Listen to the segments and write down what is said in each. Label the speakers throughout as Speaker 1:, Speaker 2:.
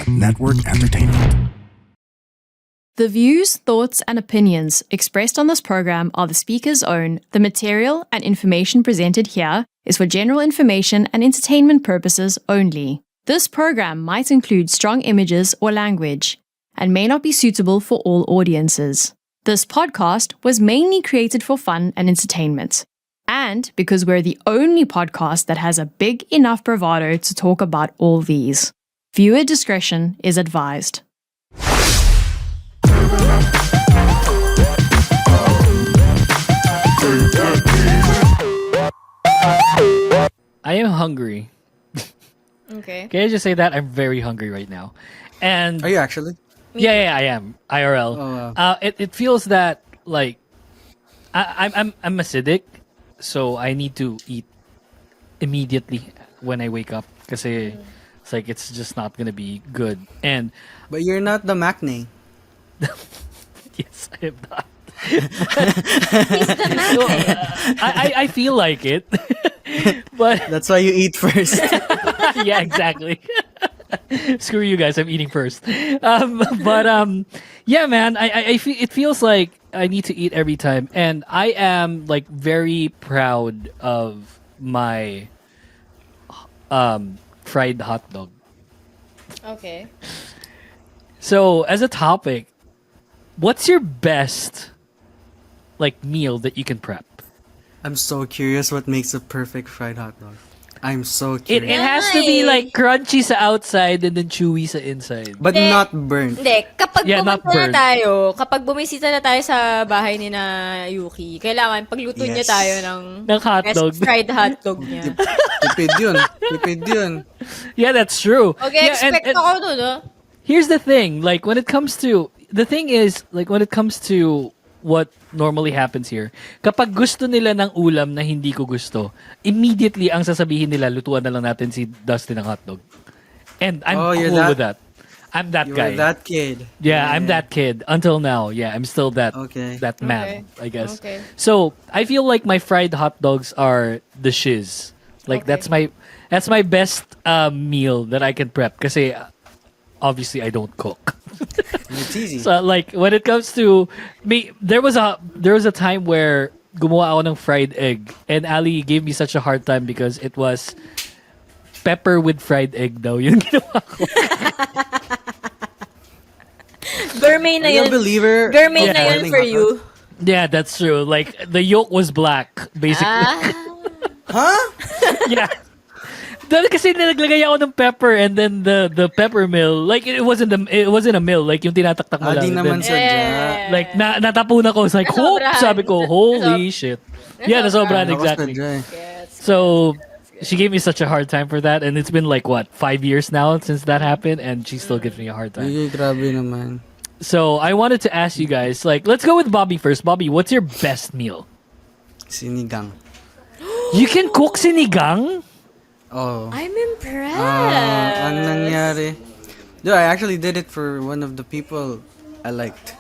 Speaker 1: Network Entertainment.
Speaker 2: The views, thoughts, and opinions expressed on this program are the speaker's own. The material and information presented here is for general information and entertainment purposes only. This program might include strong images or language and may not be suitable for all audiences. This podcast was mainly created for fun and entertainment, and because we're the only podcast that has a big enough bravado to talk about all these. Viewer discretion is advised.
Speaker 3: I am hungry.
Speaker 4: Okay.
Speaker 3: Can I just say that? I'm very hungry right now. And
Speaker 5: Are you actually?
Speaker 3: yeah, I am. IRL.
Speaker 5: Oh, wow.
Speaker 3: It feels that like I'm acidic, so I need to eat immediately when I wake up because it's like it's just not gonna be good. And
Speaker 5: But you're not the Macne.
Speaker 3: yes, I am not.
Speaker 4: He's the man.
Speaker 3: So, I feel like it, but
Speaker 5: That's why you eat first.
Speaker 3: yeah, exactly. Screw you guys, I'm eating first. Yeah, man, I feel it feels like I need to eat every time, and I am like very proud of my fried hot dog.
Speaker 4: Okay.
Speaker 3: So, as a topic, what's your best like meal that you can prep?
Speaker 5: I'm so curious what makes a perfect fried hot dog. I'm so
Speaker 3: It
Speaker 5: curious.
Speaker 3: has to be like crunchy sa outside and then chewy sa inside.
Speaker 5: But
Speaker 4: Hindi.
Speaker 5: not burnt.
Speaker 4: Hindi, kapag
Speaker 3: Yeah, not
Speaker 4: pumunta
Speaker 3: burnt.
Speaker 4: na tayo, kapag bumisita na tayo sa bahay ni na Yuki, kailangan pagluto niya
Speaker 5: Yes.
Speaker 4: tayo ng
Speaker 3: Hotdog.
Speaker 4: best fried hotdog niya.
Speaker 5: Tipid yun. Tipid yun.
Speaker 3: Yeah, that's true.
Speaker 4: Okay,
Speaker 3: Yeah, and-
Speaker 4: expect ako doon, no?
Speaker 3: Here's the thing, like when it comes to what normally happens here, kapag gusto nila ng ulam na hindi ko gusto, immediately ang sasabihin nila, lutuan na lang natin si Dustin ng hotdog. And I'm
Speaker 5: Oh, you're
Speaker 3: cool
Speaker 5: that-
Speaker 3: with that. I'm that
Speaker 5: You
Speaker 3: guy.
Speaker 5: were that kid.
Speaker 3: Yeah, I'm that kid. Until now, yeah, I'm still that
Speaker 5: Okay.
Speaker 3: that man, I guess.
Speaker 4: Okay.
Speaker 3: So I feel like my fried hot dogs are the shiz. Like
Speaker 4: Okay.
Speaker 3: that's my best meal that I can prep. Kasi obviously I don't cook.
Speaker 5: It's easy.
Speaker 3: So like when it comes to me, there was a time where gumawa ako ng fried egg, and Ali gave me such a hard time because it was pepper with fried egg daw yung ginawa ko.
Speaker 4: Gourmet na
Speaker 5: Are you a
Speaker 4: yun.
Speaker 5: believer?
Speaker 4: Gourmet
Speaker 5: of
Speaker 4: na yun
Speaker 5: boiling
Speaker 4: for
Speaker 5: hot
Speaker 4: you.
Speaker 3: Yeah, that's true. Like the yolk was black, basically.
Speaker 4: Ah.
Speaker 5: dog? Huh?
Speaker 3: Yeah. Dahil kasi nilagay ako ng pepper and then the pepper mill, like it wasn't a mill, like yung tinataktak mo lang.
Speaker 5: Di
Speaker 3: And
Speaker 5: naman
Speaker 3: then,
Speaker 5: sadya.
Speaker 3: like natapunan ko, it's like, hope,
Speaker 4: Nasobrahan.
Speaker 3: sabi ko, holy shit. Yeah, nasobrahan,
Speaker 5: Ako
Speaker 3: exactly.
Speaker 5: sadya.
Speaker 3: So she gave me such a hard time for that, and it's been like what 5 years now since that happened, and she still gives me a hard time.
Speaker 5: Ay, grabe naman.
Speaker 3: So I wanted to ask you guys, like, let's go with Bobby first. Bobby, what's your best meal?
Speaker 5: Sinigang.
Speaker 3: You can cook sinigang?
Speaker 5: Oh.
Speaker 4: I'm impressed.
Speaker 5: Ang nangyari. Dude, I actually did it for one of the people I liked.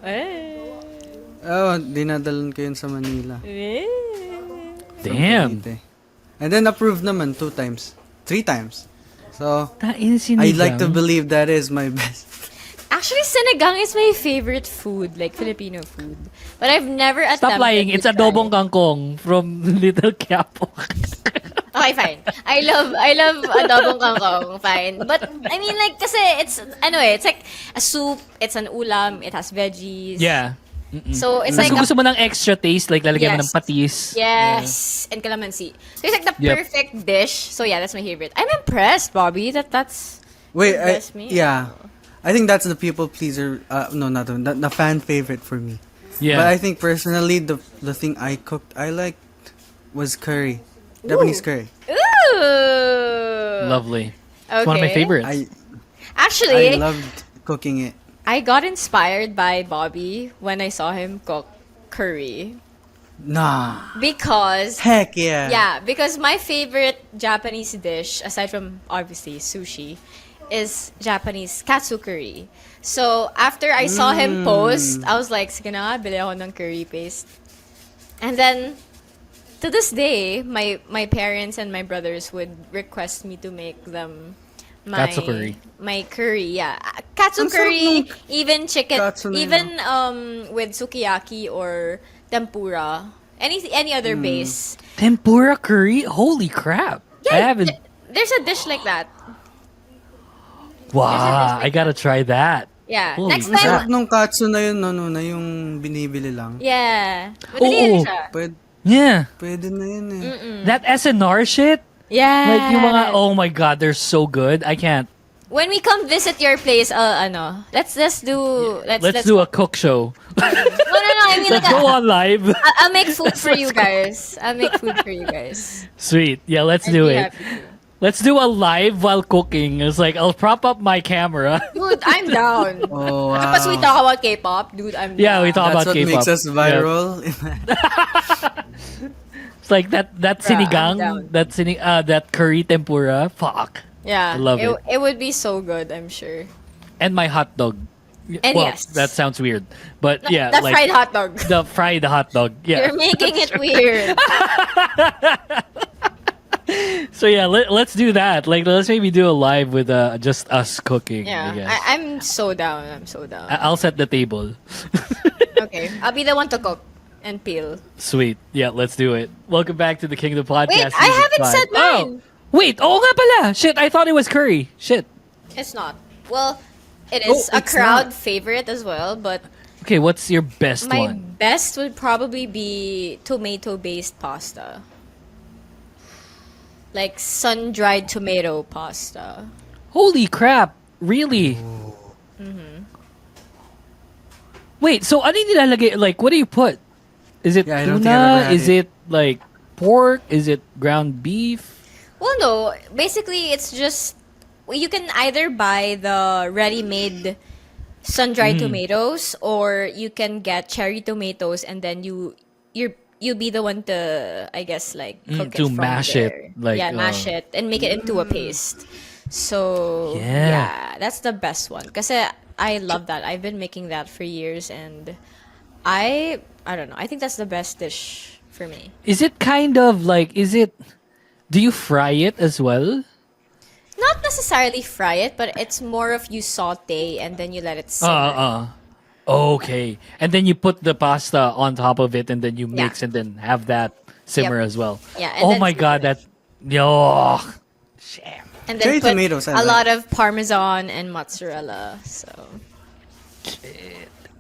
Speaker 4: Eh.
Speaker 5: Oh, dinadalan ko yun sa Manila.
Speaker 4: Eh.
Speaker 3: Damn.
Speaker 5: Cavite. And then approved naman 2 times. 3 times. So,
Speaker 3: That is sinigang.
Speaker 5: I like to believe that is my best.
Speaker 4: Actually, sinigang is my favorite food, like Filipino food. But I've never attempted
Speaker 3: Stop lying.
Speaker 4: to
Speaker 3: It's
Speaker 4: try
Speaker 3: adobong
Speaker 4: it.
Speaker 3: kangkong from Little Quiapo.
Speaker 4: Okay, fine. I love adobong kangkong, fine. But I mean, like, kasi it's like a soup. It's an ulam. It has veggies.
Speaker 3: Yeah.
Speaker 4: So it's
Speaker 3: Tapos
Speaker 4: like
Speaker 3: kung gusto mo ng extra taste, like lalagyan mo ng
Speaker 4: Yes.
Speaker 3: patis.
Speaker 4: yes, and calamansi. So it's like the
Speaker 3: Yep.
Speaker 4: perfect dish. So yeah, that's my favorite. I'm impressed, Bobby. That's
Speaker 5: Wait,
Speaker 4: the best meal.
Speaker 5: yeah. I think that's the people pleaser. No, not the fan favorite for me.
Speaker 3: Yeah.
Speaker 5: But I think personally, the thing I cooked I liked was curry, Japanese curry.
Speaker 4: Ooh.
Speaker 3: Lovely.
Speaker 4: Okay.
Speaker 3: It's one of my favorites.
Speaker 4: Actually,
Speaker 5: I loved cooking it.
Speaker 4: I got inspired by Bobby when I saw him cook curry.
Speaker 5: Nah.
Speaker 4: Because
Speaker 5: Heck yeah.
Speaker 4: yeah, because my favorite Japanese dish, aside from obviously sushi, is Japanese katsu curry. So after I saw him post, I was like, sige na nga, bili ako ng curry paste. And then to this day, my parents and my brothers would request me to make them my
Speaker 3: Katsu curry.
Speaker 4: my curry, yeah. Katsu
Speaker 5: Ang sarap
Speaker 4: curry,
Speaker 5: nung
Speaker 4: even chicken,
Speaker 5: katsu na yun,
Speaker 4: even with sukiyaki or tempura, any other base.
Speaker 3: Tempura curry? Holy crap. I haven't.
Speaker 4: There's a dish like that.
Speaker 3: Wow, I gotta try that.
Speaker 4: Yeah.
Speaker 3: Holy
Speaker 4: Next
Speaker 5: Ang sarap
Speaker 4: time.
Speaker 5: nung katsu na yun, na yung binibili lang.
Speaker 4: Yeah. Madali rin siya.
Speaker 3: Yeah.
Speaker 5: Pwede na yun eh.
Speaker 3: That SNR shit?
Speaker 4: Yeah.
Speaker 3: Like yung mga, oh my god, they're so good. I can't.
Speaker 4: When we come visit your place, let's do
Speaker 3: Let's do a cook show.
Speaker 4: No. I mean,
Speaker 3: Let's go on live.
Speaker 4: I'll make food for you guys.
Speaker 3: Sweet. Yeah, let's
Speaker 4: I'd
Speaker 3: do
Speaker 4: be
Speaker 3: it.
Speaker 4: happy to.
Speaker 3: Let's do a live while cooking. It's like, I'll prop up my camera.
Speaker 4: Dude, I'm down.
Speaker 5: Oh, wow.
Speaker 4: Tapos we talk about K-pop, dude. I'm
Speaker 3: Yeah,
Speaker 4: down.
Speaker 3: we talk
Speaker 5: That's
Speaker 3: about
Speaker 5: what
Speaker 3: K-pop.
Speaker 5: makes us viral.
Speaker 3: It's like that
Speaker 4: I'm down.
Speaker 3: sinigang, that curry tempura. Fuck.
Speaker 4: Yeah,
Speaker 3: I love it.
Speaker 4: It would be so good, I'm sure.
Speaker 3: And my hot dog.
Speaker 4: And
Speaker 3: well,
Speaker 4: yes.
Speaker 3: that sounds weird. But yeah,
Speaker 4: The
Speaker 3: like
Speaker 4: fried hot dog.
Speaker 3: the fried hot dog. Yeah.
Speaker 4: You're making it weird.
Speaker 3: So yeah, let's do that. Like, let's maybe do a live with just us cooking. I
Speaker 4: Yeah,
Speaker 3: guess.
Speaker 4: I'm so down.
Speaker 3: I'll set the table.
Speaker 4: Okay, I'll be the one to cook and peel.
Speaker 3: Sweet. Yeah, let's do it. Welcome back to the Kingdom Podcast.
Speaker 4: Wait, I
Speaker 3: Season
Speaker 4: haven't
Speaker 3: 5.
Speaker 4: said mine.
Speaker 3: Oh, wait. Oh nga pala. Shit, I thought it was curry. Shit.
Speaker 4: It's not. Well, it is a
Speaker 5: it's
Speaker 4: crowd
Speaker 5: not.
Speaker 4: favorite as well, but
Speaker 3: Okay, what's your best
Speaker 4: my
Speaker 3: one?
Speaker 4: best would probably be tomato-based pasta. Like sun-dried tomato pasta.
Speaker 3: Holy crap. Really? Wait, so ano yung nilalagay? Like, what do you put? Is it
Speaker 5: Yeah, I don't think I've ever
Speaker 3: tuna?
Speaker 5: had
Speaker 3: Is
Speaker 5: it.
Speaker 3: it like pork? Is it ground beef?
Speaker 4: Well, no. Basically, it's just you can either buy the ready-made sun-dried tomatoes, or you can get cherry tomatoes, and then you'll be the one to, I guess, like cook
Speaker 3: to
Speaker 4: it from
Speaker 3: mash it,
Speaker 4: there.
Speaker 3: like,
Speaker 4: mash it and make it into a paste. So
Speaker 3: Yeah.
Speaker 4: that's the best one. Kasi I love that. I've been making that for years, and I don't know. I think that's the best dish for me.
Speaker 3: Is it kind of like, do you fry it as well?
Speaker 4: Not necessarily fry it, but it's more of you saute and then you let it simmer.
Speaker 3: Okay. And then you put the pasta on top of it, and then you mix
Speaker 4: Yeah.
Speaker 3: and then have that simmer
Speaker 4: Yep.
Speaker 3: as well.
Speaker 4: Yeah, and
Speaker 3: Oh
Speaker 4: then
Speaker 3: my
Speaker 4: simmer
Speaker 3: god,
Speaker 4: it.
Speaker 3: shit.
Speaker 4: And
Speaker 5: Cherry
Speaker 4: then put
Speaker 5: tomatoes, I
Speaker 4: a
Speaker 5: like.
Speaker 4: lot of parmesan and mozzarella. So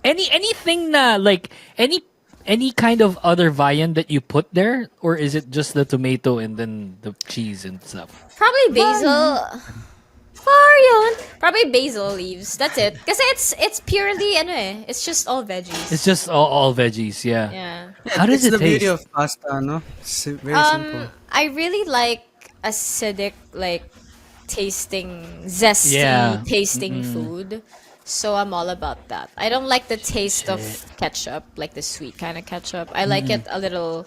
Speaker 3: Anything na like any kind of other viand that you put there, or is it just the tomato and then the cheese and stuff?
Speaker 4: probably basil. Varion. Probably basil leaves. That's it. Because it's purely it's just all veggies.
Speaker 3: It's just all veggies, yeah.
Speaker 4: Yeah.
Speaker 3: How does
Speaker 5: It's
Speaker 3: it
Speaker 5: the beauty
Speaker 3: taste?
Speaker 5: of pasta, no? It's very simple.
Speaker 4: I really like acidic, like tasting, zesty
Speaker 3: Yeah.
Speaker 4: tasting food. So I'm all about that. I don't like the taste of ketchup, like the sweet kind of ketchup. I like it a little,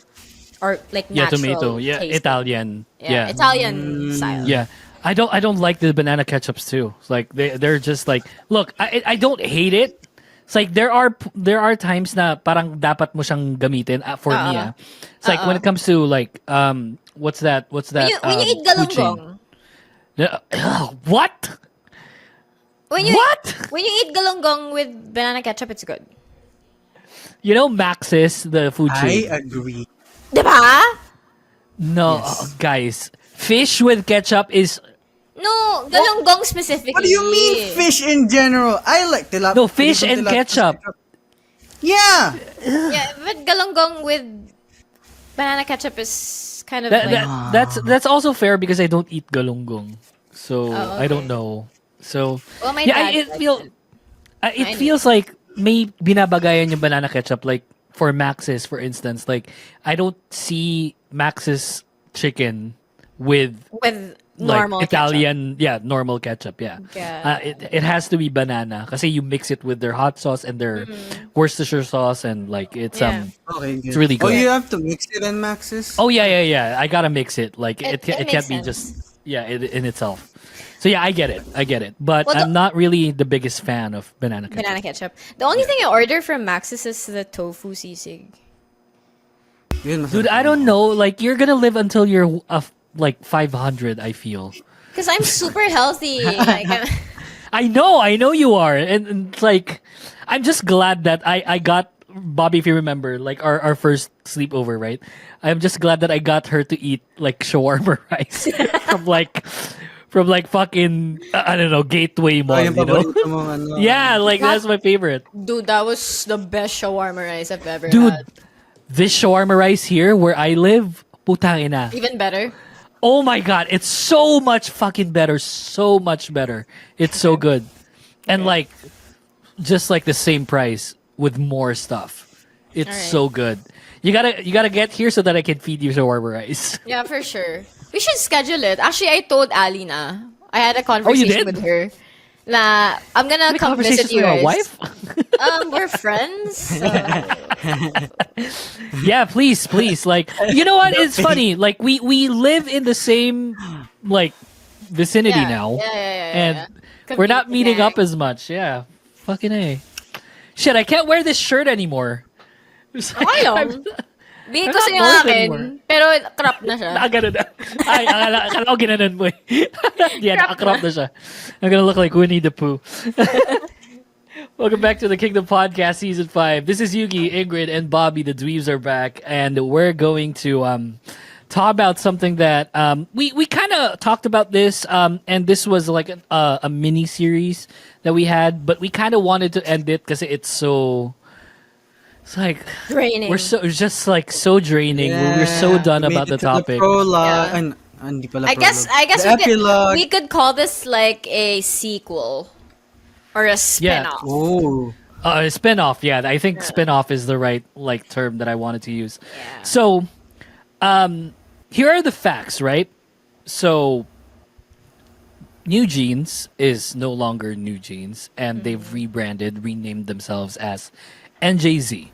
Speaker 4: or like
Speaker 3: Yeah,
Speaker 4: natural.
Speaker 3: tomato. Yeah,
Speaker 4: tasting.
Speaker 3: Italian. Yeah.
Speaker 4: Italian style.
Speaker 3: Yeah. I don't like the banana ketchups too. It's like they're just like, look, I don't hate it. It's like there are times na parang dapat mo siyang gamitin for me. It's like when it comes to like what's that
Speaker 4: When you eat galunggong,
Speaker 3: what?
Speaker 4: when you
Speaker 3: What?
Speaker 4: when you eat galunggong with banana ketchup, it's good.
Speaker 3: You know Maxis, the food
Speaker 5: I
Speaker 3: chain.
Speaker 5: agree.
Speaker 4: Diba?
Speaker 3: No, guys, fish with ketchup is
Speaker 4: No, galunggong specifically.
Speaker 5: What do you mean fish in general? I like tilapia.
Speaker 3: no fish and ketchup.
Speaker 5: Yeah.
Speaker 4: Yeah, but galunggong with banana ketchup is kind of
Speaker 3: That,
Speaker 4: like...
Speaker 3: that's also fair because I don't eat galunggong, so
Speaker 4: Oh,
Speaker 3: I don't
Speaker 4: okay.
Speaker 3: know. So
Speaker 4: Well, my
Speaker 3: yeah,
Speaker 4: dad
Speaker 3: it
Speaker 4: likes
Speaker 3: feels
Speaker 4: it.
Speaker 3: it feels like may binabagayan yung banana ketchup, like for Max's, for instance. Like I don't see Max's chicken with
Speaker 4: With
Speaker 3: like
Speaker 4: normal
Speaker 3: Italian, normal ketchup. Yeah,
Speaker 4: Yeah.
Speaker 3: it has to be banana kasi you mix it with their hot sauce and their Worcestershire sauce, and like it's
Speaker 4: Yeah.
Speaker 5: Okay, good.
Speaker 3: It's really
Speaker 5: Oh,
Speaker 3: good.
Speaker 5: you have to mix it in Max's?
Speaker 3: Oh yeah. I gotta mix it. Like it
Speaker 4: It
Speaker 3: can't
Speaker 4: makes
Speaker 3: be
Speaker 4: sense.
Speaker 3: just in itself. So yeah, I get it. But
Speaker 4: Well,
Speaker 3: I'm not really the biggest fan of banana ketchup.
Speaker 4: Banana ketchup. The only thing I order from Max's is the tofu sisig.
Speaker 5: Yun, masarap.
Speaker 3: Dude, I don't know. Like you're gonna live until you're like 500. I feel.
Speaker 4: Because I'm super healthy. Like,
Speaker 3: I know you are, and like, I'm just glad that I got Bobby. If you remember, like our first sleepover, right? I'm just glad that I got her to eat like shawarma rice from like fucking I don't know, Gateway Mall,
Speaker 5: yung
Speaker 3: you know?
Speaker 5: paborito mong ano.
Speaker 3: Yeah, like
Speaker 4: That-
Speaker 3: that's my favorite.
Speaker 4: dude, that was the best shawarma rice I've ever
Speaker 3: Dude,
Speaker 4: had.
Speaker 3: this shawarma rice here where I live, putang ina.
Speaker 4: Even better.
Speaker 3: Oh my god, it's so much fucking better, so much better. It's so good. And like just like the same price with more stuff. It's
Speaker 4: Alright.
Speaker 3: so good. You gotta get here so that I can feed you shawarma rice.
Speaker 4: Yeah, for sure. We should schedule it. Actually, I told Ali na. I had a conversation
Speaker 3: did?
Speaker 4: with her. Na, I'm gonna
Speaker 3: Any
Speaker 4: come visit
Speaker 3: conversations
Speaker 4: you
Speaker 3: with your
Speaker 4: guys.
Speaker 3: wife?
Speaker 4: We're friends. So.
Speaker 3: Yeah, please. Like, you know what? It's funny. Like we live in the same like vicinity
Speaker 4: Yeah,
Speaker 3: now,
Speaker 4: yeah.
Speaker 3: and we're not meeting
Speaker 4: Convenient.
Speaker 3: up as much. Yeah, fucking A. Shit, I can't wear this shirt anymore. It's like,
Speaker 4: Okay lang. Bigay ko
Speaker 3: I'm
Speaker 4: sa
Speaker 3: not
Speaker 4: yung
Speaker 3: bored
Speaker 4: akin,
Speaker 3: anymore.
Speaker 4: pero crop na siya.
Speaker 3: Nakaganon na. Ay, akala ko ginanon mo eh. Yeah, nakakrop na siya. I'm gonna look like Winnie the Pooh. Welcome back to the Kingdom Podcast Season 5. This is Yugi, Ingrid, and Bobby. The Dweebs are back, and we're going to talk about something that we kind of talked about this, and this was like a mini series that we had, but we kind of wanted to end it because it's so. It's like
Speaker 4: Draining.
Speaker 3: it's just like so draining. We're so done
Speaker 5: we
Speaker 3: about
Speaker 5: made
Speaker 3: the
Speaker 5: it to
Speaker 3: topic.
Speaker 4: Yeah.
Speaker 5: Hindi pala
Speaker 4: I guess
Speaker 5: the epilogue.
Speaker 4: we could call this like a sequel or a spin-off.
Speaker 5: Oh.
Speaker 3: Spin-off, yeah. I think spin-off is the right like term that I wanted to use.
Speaker 4: Yeah.
Speaker 3: So, here are the facts, right? So, NewJeans is no longer NewJeans, and they've renamed themselves as NJZ.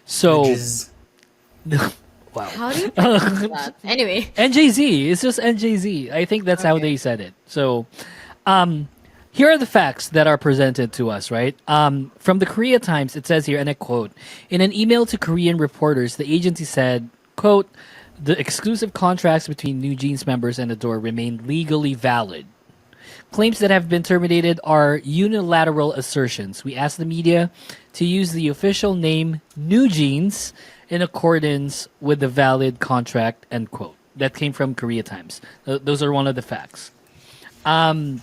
Speaker 3: So,
Speaker 5: Just-
Speaker 3: wow.
Speaker 4: How do you pronounce that? Anyway.
Speaker 3: NJZ. It's just NJZ. I think that's how they said it. So, here are the facts that are presented to us, right? From the Korea Times, it says here, and I quote, in an email to Korean reporters, the agency said, quote, the exclusive contracts between NewJeans members and Adore remain legally valid. Claims that have been terminated are unilateral assertions. We asked the media to use the official name NewJeans in accordance with the valid contract, end quote. That came from Korea Times. Those are one of the facts. It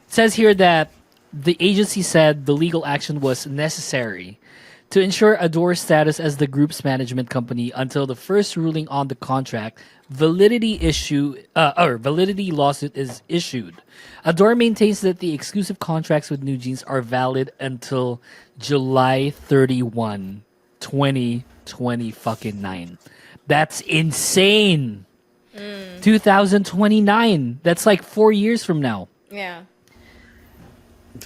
Speaker 3: says here that the agency said the legal action was necessary to ensure Adore's status as the group's management company until the first ruling on the contract validity lawsuit is issued. Adore maintains that the exclusive contracts with NewJeans are valid until July 31, 2029. That's insane. 2029. That's like 4 years from now.
Speaker 4: Yeah.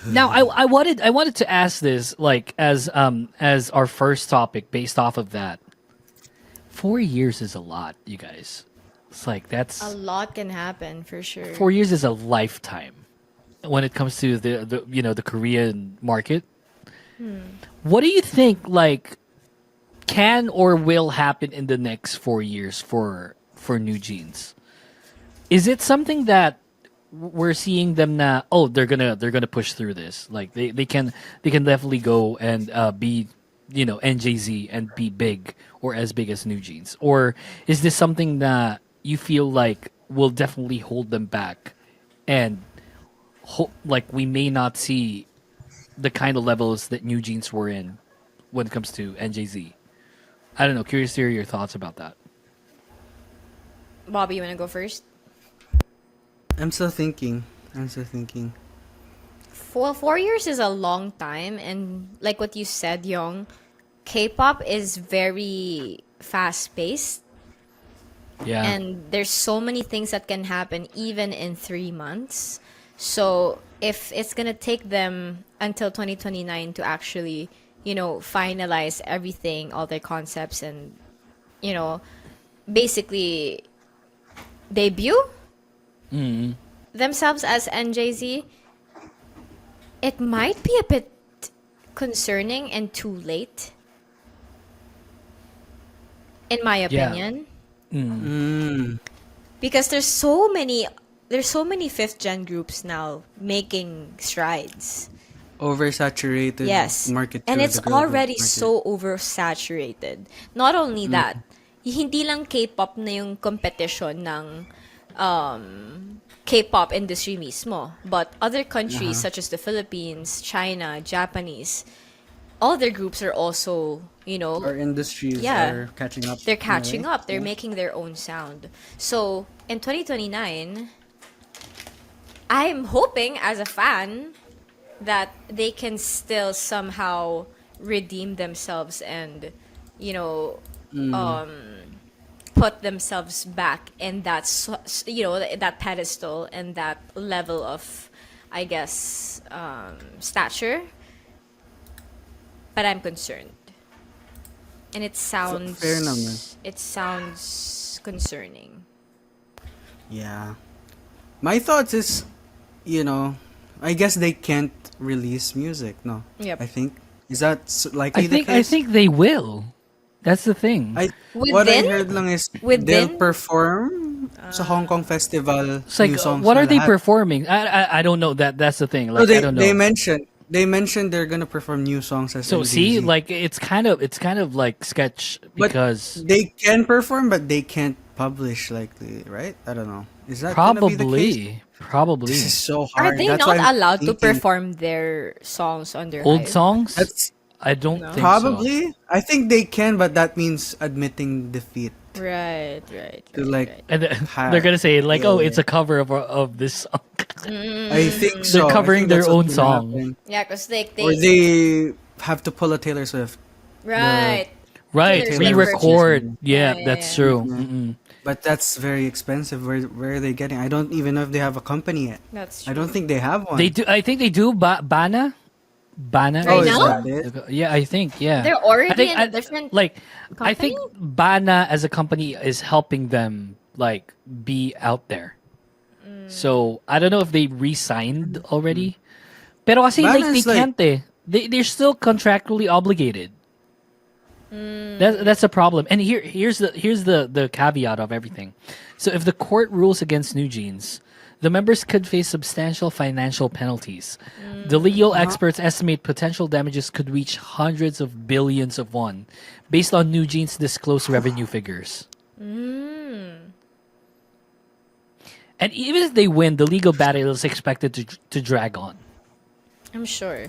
Speaker 3: Now, I wanted to ask this like as our first topic based off of that. 4 years is a lot, you guys. It's like that's
Speaker 4: A lot can happen for sure.
Speaker 3: 4 years is a lifetime when it comes to the Korean market. What do you think like can or will happen in the next 4 years for NewJeans? Is it something that we're seeing them now? Oh, they're gonna push through this. Like they can definitely go and be NJZ and be big or as big as NewJeans. Or is this something that you feel like will definitely hold them back, and like we may not see the kind of levels that NewJeans were in when it comes to NJZ? I don't know. Curious to hear your thoughts about that.
Speaker 4: Bobby, you wanna go first?
Speaker 5: I'm still thinking.
Speaker 4: 4 years is a long time, and like what you said, Young, K-pop is very fast-paced,
Speaker 3: Yeah.
Speaker 4: and there's so many things that can happen even in 3 months. So if it's gonna take them until 2029 to actually, finalize everything, all their concepts, and basically debut themselves as NJZ, it might be a bit concerning and too late, in my opinion. because there's so many fifth gen groups now making strides.
Speaker 5: Oversaturated
Speaker 4: Yes.
Speaker 5: market.
Speaker 4: And
Speaker 5: to
Speaker 4: it's
Speaker 5: the global
Speaker 4: already
Speaker 5: market.
Speaker 4: so oversaturated. Not only that, hindi lang K-pop na yung competition ng K-pop industry mismo, but other countries such as the Philippines, China, Japanese, all their groups are also,
Speaker 5: Our industries
Speaker 4: Yeah.
Speaker 5: are catching up.
Speaker 4: they're catching
Speaker 5: right?
Speaker 4: up. They're making their own sound. So, in 2029, I'm hoping as a fan that they can still somehow redeem themselves and, put themselves back in that, that pedestal and that level of, I guess, stature. But I'm concerned. And it sounds
Speaker 5: fair naman.
Speaker 4: it sounds concerning.
Speaker 5: Yeah. My thoughts is, I guess they can't release music. No.
Speaker 4: Yep.
Speaker 5: I think is that likely the
Speaker 3: I
Speaker 5: case?
Speaker 3: think they will. That's the thing.
Speaker 5: What I
Speaker 4: Within?
Speaker 5: heard lang is
Speaker 4: Within?
Speaker 5: they'll perform sa Hong Kong festival.
Speaker 3: It's like,
Speaker 5: new songs
Speaker 3: what
Speaker 5: na
Speaker 3: are they
Speaker 5: lahat.
Speaker 3: performing? I don't know. That's the thing.
Speaker 5: No,
Speaker 3: Like, I don't know.
Speaker 5: they mentioned they're gonna perform new songs as
Speaker 3: So see,
Speaker 5: NGZ.
Speaker 3: like it's kind of like sketch
Speaker 5: But
Speaker 3: because
Speaker 5: they can perform, but they can't publish likely, right? I don't know. Is that gonna be the case?
Speaker 3: probably
Speaker 5: This is so hard.
Speaker 4: Are they
Speaker 5: That's
Speaker 4: not
Speaker 5: why I'm
Speaker 4: allowed to
Speaker 5: thinking
Speaker 4: perform their songs on their
Speaker 3: old
Speaker 4: Hive?
Speaker 3: songs.
Speaker 5: That's
Speaker 3: I don't think so.
Speaker 5: probably. I think they can, but that means admitting defeat.
Speaker 4: Right.
Speaker 5: To like,
Speaker 3: And they're gonna say like, oh, it's a cover of this song.
Speaker 5: I think so.
Speaker 3: They're
Speaker 5: I
Speaker 3: covering
Speaker 5: think that's
Speaker 3: their
Speaker 5: what's
Speaker 3: own
Speaker 5: gonna
Speaker 3: song.
Speaker 5: happen.
Speaker 4: Yeah, because
Speaker 5: Or they have to pull a Taylor Swift.
Speaker 4: right.
Speaker 3: Right,
Speaker 4: Taylor Swift
Speaker 3: re-record.
Speaker 4: version.
Speaker 3: Yeah,
Speaker 4: Yeah,
Speaker 3: that's
Speaker 4: yeah.
Speaker 3: true. Mm-mm.
Speaker 5: But that's very expensive. Where are they getting? I don't even know if they have a company yet.
Speaker 4: That's true.
Speaker 5: I don't think they have one.
Speaker 3: They do. I think they do. Bana.
Speaker 4: Right
Speaker 5: Oh, is
Speaker 4: now?
Speaker 5: that it?
Speaker 3: Yeah, I think. Yeah.
Speaker 4: They're already
Speaker 3: I think,
Speaker 4: in a different
Speaker 3: like. I think
Speaker 4: company?
Speaker 3: Bana as a company is helping them like be out there. So I don't know if they re-signed already. Pero kasi like they
Speaker 5: Bana's like-
Speaker 3: can't. They're still contractually obligated. That's a problem. And here's the caveat of everything. So if the court rules against NewJeans, the members could face substantial financial penalties. The legal experts estimate potential damages could reach hundreds of billions of won, based on NewJeans' disclosed revenue figures. And even if they win, the legal battle is expected to drag on.
Speaker 4: I'm sure.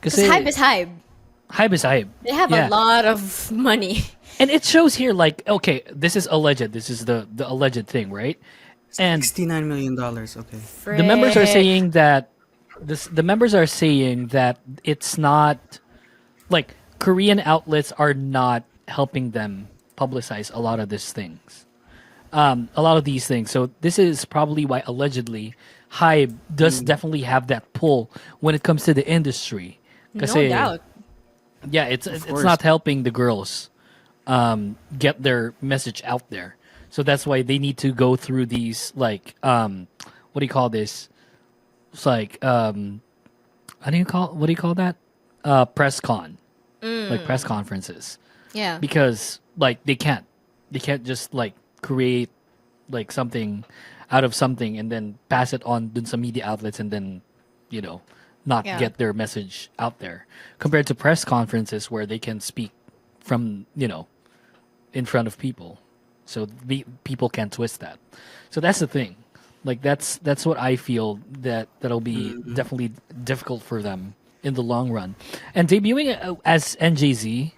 Speaker 3: Because
Speaker 4: Because Hive is Hive.
Speaker 3: hype is hype.
Speaker 4: They have
Speaker 3: Yeah.
Speaker 4: a lot of money.
Speaker 3: And it shows here, like, okay, this is alleged. This is the alleged thing, right? And
Speaker 5: $69 million. Okay.
Speaker 3: the members are
Speaker 4: Frick.
Speaker 3: saying that the members are saying that it's not like Korean outlets are not helping them publicize a lot of these things. A lot of these things. So this is probably why allegedly Hype does definitely have that pull when it comes to the industry.
Speaker 4: No
Speaker 3: Kasi,
Speaker 4: doubt.
Speaker 3: yeah, it's
Speaker 5: course.
Speaker 3: not helping the girls get their message out there. So that's why they need to go through these like what do you call this? It's like what do you call that? Press con. Like press conferences.
Speaker 4: Yeah.
Speaker 3: Because like they can't just like create like something out of something and then pass it on dun sa media outlets and then not
Speaker 4: Yeah.
Speaker 3: get their message out there compared to press conferences where they can speak from in front of people, so people can't twist that. So that's the thing. Like that's what I feel that'll be definitely difficult for them in the long run. And debuting as NJZ,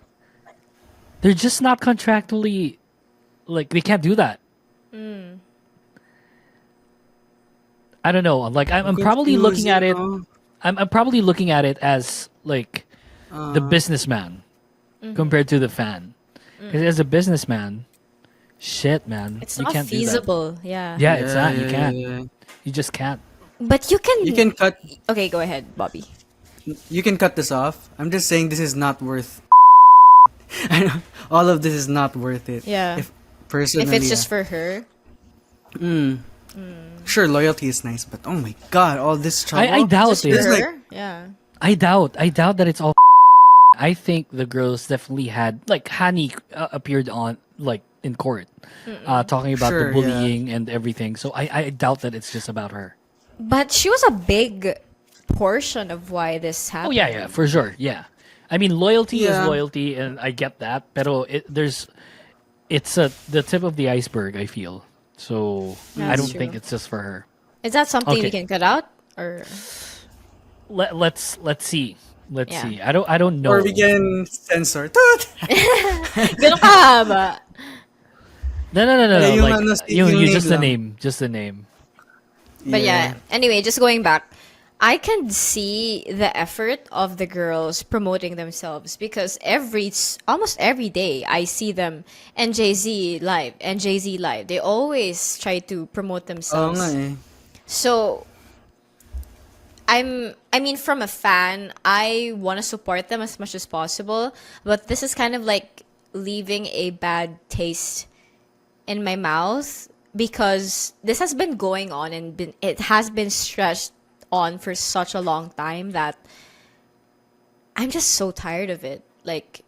Speaker 3: they're just not contractually, like they can't do that. I don't know. Like I'm probably looking at it. I'm probably looking at it as like the businessman compared to the fan. Because as a businessman, shit, man,
Speaker 4: It's
Speaker 3: you
Speaker 4: not
Speaker 3: can't
Speaker 4: feasible. Yeah.
Speaker 3: do that. Yeah, it's not. You
Speaker 5: Yeah,
Speaker 3: can't.
Speaker 5: yeah.
Speaker 3: You just can't.
Speaker 4: But you can.
Speaker 5: You can cut.
Speaker 4: Okay, go ahead, Bobby.
Speaker 5: You can cut this off. I'm just saying this is not worth. I know all of this is not worth it.
Speaker 4: Yeah.
Speaker 5: If personally,
Speaker 4: If it's just for her.
Speaker 5: sure, loyalty is nice, but oh my god, all this trouble.
Speaker 3: I doubt
Speaker 4: Just for
Speaker 3: it.
Speaker 5: It's like-
Speaker 4: her? Yeah.
Speaker 3: I doubt that it's all. I think the girls definitely had like Hani appeared on like in court, talking about
Speaker 5: Sure,
Speaker 3: the bullying and everything. So I doubt that it's just about her.
Speaker 4: But she was a big portion of why this
Speaker 3: Oh
Speaker 4: happened.
Speaker 3: yeah, for sure. Yeah, I mean loyalty is
Speaker 5: Yeah.
Speaker 3: loyalty, and I get that. Pero it's the tip of the iceberg. I feel so. I
Speaker 4: That's
Speaker 3: don't think
Speaker 4: true.
Speaker 3: it's just for her.
Speaker 4: Is that something we
Speaker 3: Okay.
Speaker 4: can cut out? Or
Speaker 3: Let's see. Let's
Speaker 4: Yeah.
Speaker 3: see. I don't know.
Speaker 5: Or we can censor. Toot!
Speaker 4: Ganun kahaba.
Speaker 3: No.
Speaker 5: Yeah, yung
Speaker 3: Like
Speaker 5: ano,
Speaker 3: you
Speaker 5: yung
Speaker 3: just the
Speaker 5: lang.
Speaker 3: name, just the name.
Speaker 4: But yeah, anyway, just going back, I can see the effort of the girls promoting themselves because almost every day I see them NJZ live. They always try to promote
Speaker 5: Oo
Speaker 4: themselves.
Speaker 5: nga eh.
Speaker 4: So I mean from a fan, I want to support them as much as possible, but this is kind of like leaving a bad taste in my mouth because this has been going on and it has been stressed on for such a long time that I'm just so tired of it. Like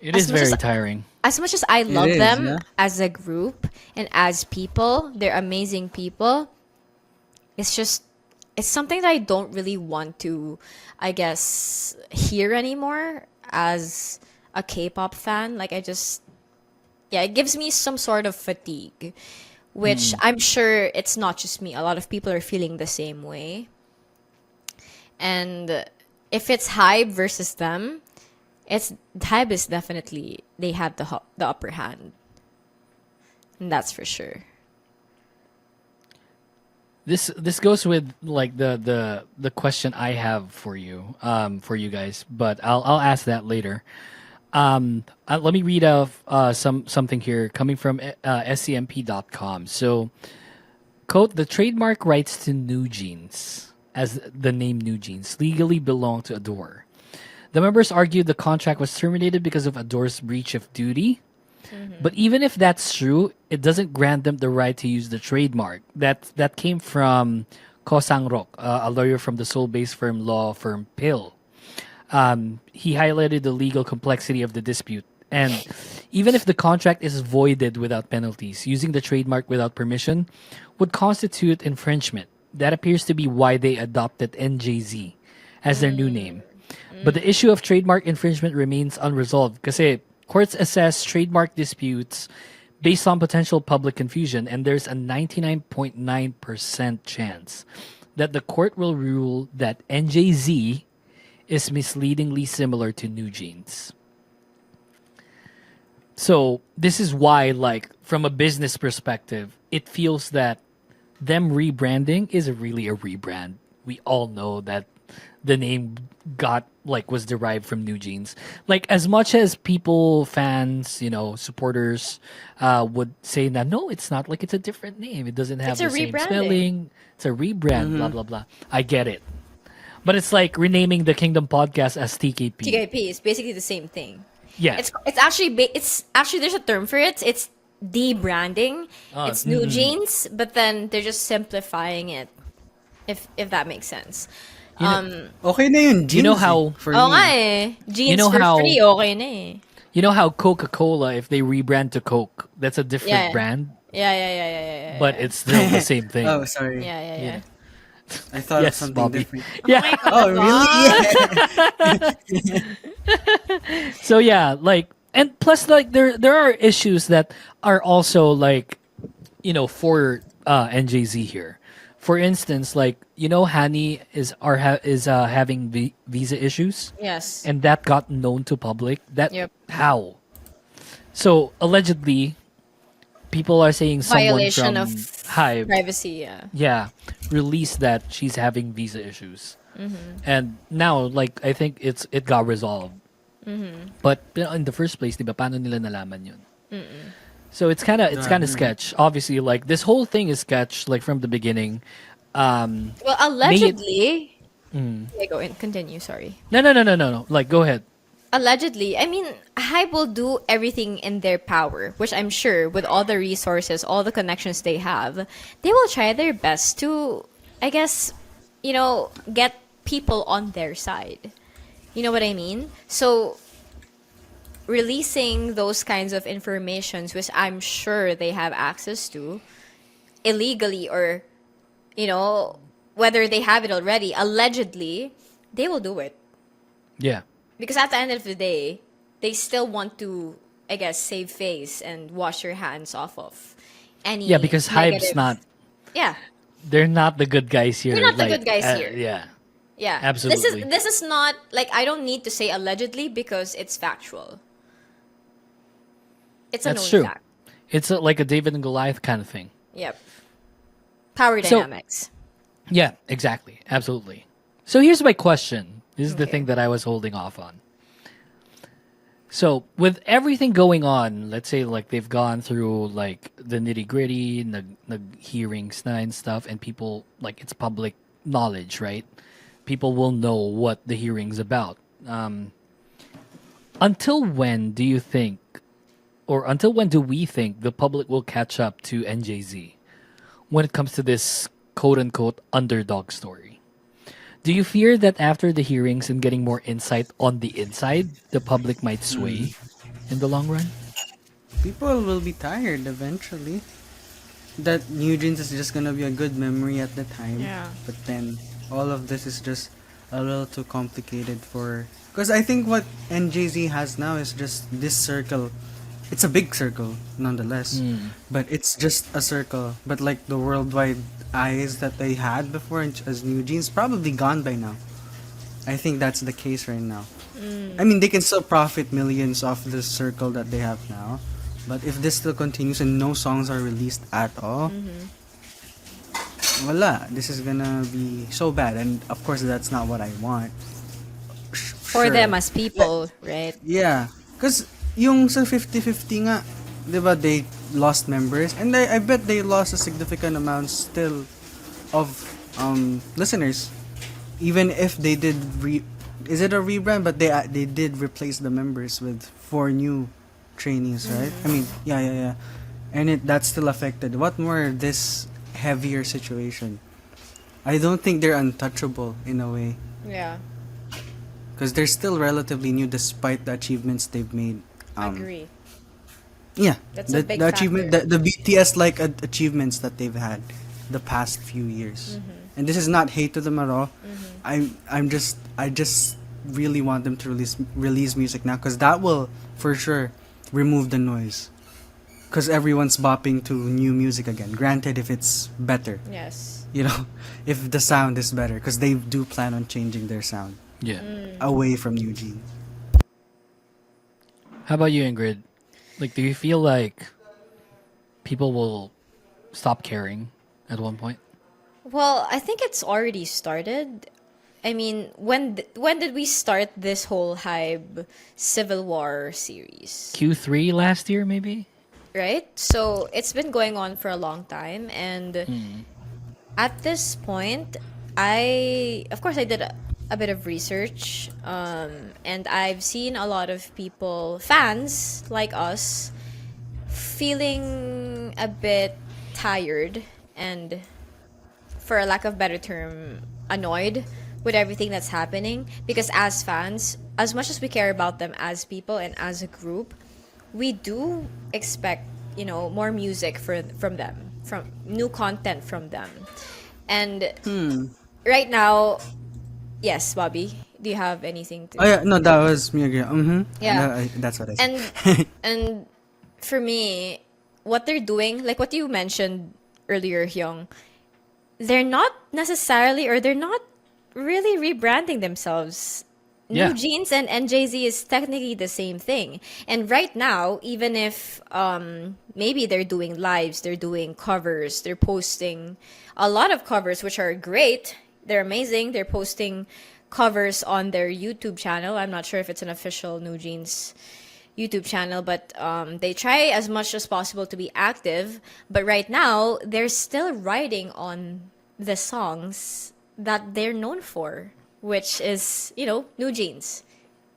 Speaker 3: It
Speaker 4: As
Speaker 3: is
Speaker 4: much
Speaker 3: very
Speaker 4: as-
Speaker 3: tiring.
Speaker 4: as much as I love
Speaker 5: is,
Speaker 4: them
Speaker 5: yeah.
Speaker 4: as a group and as people, they're amazing people. It's something that I don't really want to, I guess, hear anymore as a K-pop fan. Like it gives me some sort of fatigue, which I'm sure it's not just me. A lot of people are feeling the same way. And if it's Hybe versus them, Hybe is definitely they have the upper hand, and that's for sure.
Speaker 3: This goes with like the question I have for you guys, but I'll ask that later. Let me read off something here coming from scmp.com. So, quote: the trademark rights to NewJeans, as the name NewJeans, legally belong to Adore. The members argued the contract was terminated because of Adore's breach of duty. But even if that's true, it doesn't grant them the right to use the trademark. That came from Ko Sang-rok, a lawyer from the Seoul-based law firm Pill. He highlighted the legal complexity of the dispute. And even if the contract is voided without penalties, using the trademark without permission would constitute infringement. That appears to be why they adopted NJZ as their new name. But the issue of trademark infringement remains unresolved because courts assess trademark disputes based on potential public confusion, and there's a 99.9% chance that the court will rule that NJZ is misleadingly similar to NewJeans. So this is why, like, from a business perspective, it feels that them rebranding is really a rebrand. We all know that the name was derived from NewJeans. Like, as much as people, fans, supporters would say that no, it's not, like, it's a different name. It doesn't have
Speaker 4: It's a
Speaker 3: the same
Speaker 4: rebranding.
Speaker 3: spelling. It's a rebrand, blah blah blah. I get it. But it's like renaming the Kingdom podcast as TKP.
Speaker 4: TKP is basically the same thing.
Speaker 3: Yeah.
Speaker 4: It's actually there's a term for it. It's debranding. It's NewJeans, but then they're just simplifying it. If that makes sense.
Speaker 5: Okay na yun, jeans.
Speaker 3: You know how-
Speaker 5: For
Speaker 4: Oo
Speaker 5: me.
Speaker 4: nga eh. Jeans
Speaker 3: You know
Speaker 4: for
Speaker 3: how-
Speaker 4: free, okay na eh.
Speaker 3: You know how Coca-Cola, if they rebrand to Coke, that's a different
Speaker 4: Yeah.
Speaker 3: brand,
Speaker 4: Yeah.
Speaker 3: but it's still the same thing.
Speaker 5: Oh, sorry.
Speaker 4: Yeah.
Speaker 5: I thought
Speaker 3: Yes,
Speaker 5: of something
Speaker 3: Bobby.
Speaker 5: different.
Speaker 3: Yeah.
Speaker 5: Oh, really?
Speaker 3: So yeah, like, and plus, like, there are issues that are also, like, for NJZ here. For instance, like, Hani is having visa issues,
Speaker 4: Yes.
Speaker 3: and that got known to public.
Speaker 4: Yep.
Speaker 3: How? So allegedly, people are saying someone
Speaker 4: Violation
Speaker 3: from
Speaker 4: of
Speaker 3: Hive,
Speaker 4: privacy, yeah.
Speaker 3: released that she's having visa issues,
Speaker 4: Mm-hmm.
Speaker 3: and now, like, I think it got resolved.
Speaker 4: Mm-hmm.
Speaker 3: But in the first place, diba, paano nila nalaman yun? So it's kind of sketch. Obviously, like, this whole thing is sketch, like, from the beginning.
Speaker 4: Well, allegedly. Yeah, go in. Continue. Sorry.
Speaker 3: No. Like, go ahead.
Speaker 4: Allegedly, I mean, Hype will do everything in their power, which I'm sure with all the resources, all the connections they have, they will try their best to, I guess, get people on their side. You know what I mean? So, releasing those kinds of informations, which I'm sure they have access to illegally, or whether they have it already, allegedly, they will do it.
Speaker 3: Yeah.
Speaker 4: Because at the end of the day, they still want to, I guess, save face and wash your hands off of any
Speaker 3: Yeah, because Hype's
Speaker 4: negative-
Speaker 3: not.
Speaker 4: Yeah,
Speaker 3: They're not the good guys here.
Speaker 4: We're not the
Speaker 3: like,
Speaker 4: good guys here.
Speaker 3: Yeah.
Speaker 4: yeah.
Speaker 3: Absolutely.
Speaker 4: This is not like, I don't need to say allegedly because it's factual. It's a
Speaker 3: That's
Speaker 4: known
Speaker 3: true.
Speaker 4: fact.
Speaker 3: It's like a David and Goliath kind of thing.
Speaker 4: Yep. Power
Speaker 3: So-
Speaker 4: dynamics.
Speaker 3: Yeah, exactly. Absolutely. So here's my question. This is the
Speaker 4: Okay.
Speaker 3: thing that I was holding off on. So with everything going on, let's say like they've gone through like the nitty gritty, the hearings and stuff, and people, like, it's public knowledge, right? People will know what the hearing's about. Until when do you think, or until when do we think the public will catch up to NJZ when it comes to this quote unquote underdog story? Do you fear that after the hearings and getting more insight on the inside, the public might sway in the long run?
Speaker 5: People will be tired eventually. That NewJeans is just gonna be a good memory at the time.
Speaker 4: Yeah.
Speaker 5: But then all of this is just a little too complicated for. Because I think what NJZ has now is just this circle. It's a big circle, nonetheless. But it's just a circle. But like the worldwide eyes that they had before as NewJeans, probably gone by now. I think that's the case right now. I mean, they can still profit millions off the circle that they have now. But if this still continues and no songs are released at all, voila, this is gonna be so bad. And of course, that's not what I want.
Speaker 4: For them as people, right?
Speaker 5: Yeah. Because yung sa 50-50 nga, di ba, they lost members. And I bet they lost a significant amount still of listeners. Even if they did is it a rebrand? But they did replace the members with 4 new trainees, right? I mean, yeah. And that's still affected. What more this heavier situation? I don't think they're untouchable in a way.
Speaker 4: Yeah,
Speaker 5: Because they're still relatively new despite the achievements they've made.
Speaker 4: agree.
Speaker 5: Yeah,
Speaker 4: That's a big
Speaker 5: the achievement,
Speaker 4: factor.
Speaker 5: the BTS like achievements that they've had the past few years. And this is not hate to them at all. I just really want them to release music now, because that will for sure remove the noise. Because everyone's bopping to new music again. Granted, if it's better,
Speaker 4: Yes.
Speaker 5: if the sound is better, because they do plan on changing their sound
Speaker 3: Yeah.
Speaker 5: away from NewJeans.
Speaker 3: How about you, Ingrid? Like, do you feel like people will stop caring at one point?
Speaker 4: Well, I think it's already started. I mean, when did we start this whole Hype Civil War series?
Speaker 3: Q3 last year, maybe?
Speaker 4: Right? So it's been going on for a long time, and at this point, of course I did a bit of research, and I've seen a lot of people, fans like us, feeling a bit tired and, for a lack of better term, annoyed with everything that's happening. Because as fans, as much as we care about them as people and as a group, we do expect, more music from them, from new content from them. And right now, yes, Bobby, do you have anything to?
Speaker 5: Oh yeah, no, that was me again.
Speaker 4: Yeah.
Speaker 5: That's what I said.
Speaker 4: And for me, what they're doing, like what you mentioned earlier, Hyung, they're not necessarily, or they're not really rebranding themselves.
Speaker 3: Yeah.
Speaker 4: NewJeans and NJZ is technically the same thing. And right now, even if maybe they're doing lives, they're doing covers, they're posting a lot of covers, which are great. They're amazing. They're posting covers on their YouTube channel. I'm not sure if it's an official NewJeans YouTube channel, but they try as much as possible to be active. But right now, they're still writing on the songs that they're known for, which is, NewJeans.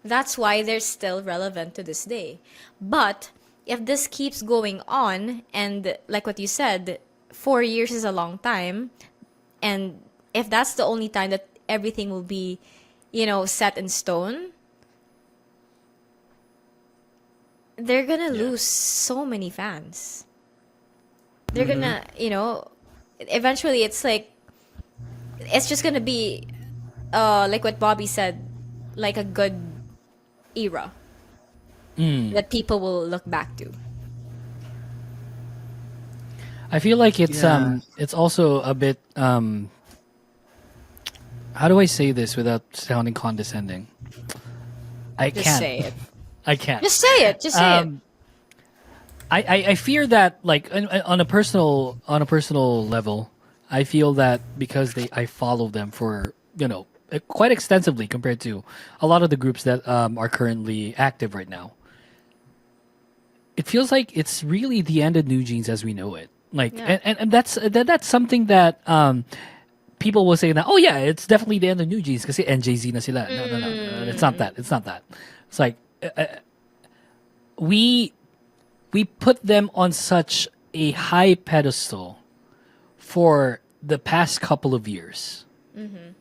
Speaker 4: That's why they're still relevant to this day. But if this keeps going on, and like what you said, 4 years is a long time, and if that's the only time that everything will be, set in stone, they're gonna lose so many fans. They're gonna, eventually it's like, it's just gonna be, like what Bobby said, like a good era that people will look back to.
Speaker 3: I feel like it's also a bit how do I say this without sounding condescending? I
Speaker 4: Just
Speaker 3: can't.
Speaker 4: say it.
Speaker 3: I can't.
Speaker 4: Just say it. Just say it.
Speaker 3: I fear that, like, on a personal level, I feel that because I follow them for quite extensively compared to a lot of the groups that are currently active right now. It feels like it's really the end of NewJeans as we know it. Like,
Speaker 4: Yeah.
Speaker 3: and that's something that people will say that, oh yeah, it's definitely the end of NewJeans kasi NJZ na sila. No, it's not that. It's not that. It's like we put them on such a high pedestal for the past couple of years.
Speaker 4: And